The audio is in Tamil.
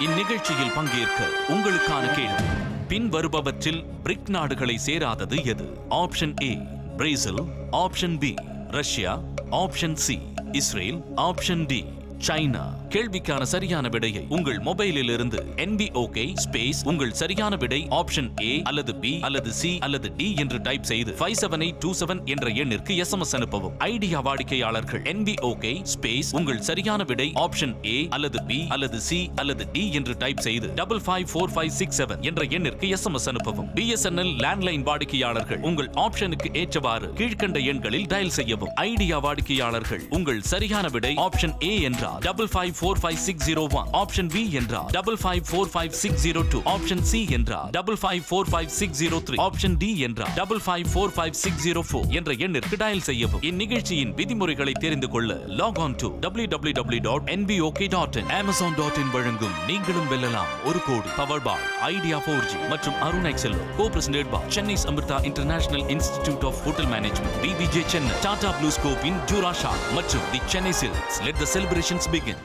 இந்நிகழ்ச்சியில் பங்கேற்க உங்களுக்கான கேள்வி: பின் வருபவற்றில் பிரிக் நாடுகளை சேராதது எது? Option A Brazil, option B Russia, option C Israel, option D China. கேள்விக்கான சரியான விடையை உங்கள் மொபைலில் இருந்து NBOK ஸ்பேஸ் உங்கள் சரியான விடை ஆப்ஷன் ஏ அல்லது பி அல்லது சி அல்லது டி என்று டைப் செய்து 57827 என்ற எண்ணிற்கு SMS அனுப்பவும். ஐடியா வாடிக்கையாளர்கள் NBOK ஸ்பேஸ் உங்கள் சரியான விடை ஆப்ஷன் ஏ அல்லது பி அல்லது சி அல்லது டி என்று டைப் செய்து 554567 என்ற எண்ணிற்கு SMS அனுப்பவும். BSNL லேண்ட்லைன் வாடிக்கையாளர்கள் உங்கள் ஆப்ஷனுக்கு ஏற்றவாறு கீழ்க்கண்ட எண்களில் டயல் செய்யவும். ஐடியா வாடிக்கையாளர்கள் உங்கள் சரியான விடை ஆப்ஷன் ஏ என்றால் 554561, ஆப்ஷன் பி என்றால் 554562, ஆப்ஷன் சி என்றால் 554563, ஆப்ஷன் டி என்றால் 554564 என்ற எண்ணிற்கு டயல் செய்யவும். இந்நிகழ்ச்சியின் விதிமுறைகளை தெரிந்து கொள்ள lock on to www.nbok.in. Amazon.in வழங்கும் நீங்களும் வெல்லலாம் 1 கோடி பவர் பாய் ஐடியா 4G மற்றும் Arun Excel co-presented by Chennai Amrita international institute of hotel management, BBJ Chennai, Tata Blue ஸ்கோப்பின் ஜூரா ஷா மற்றும் the Chennai Silks. Let the celebrations begin.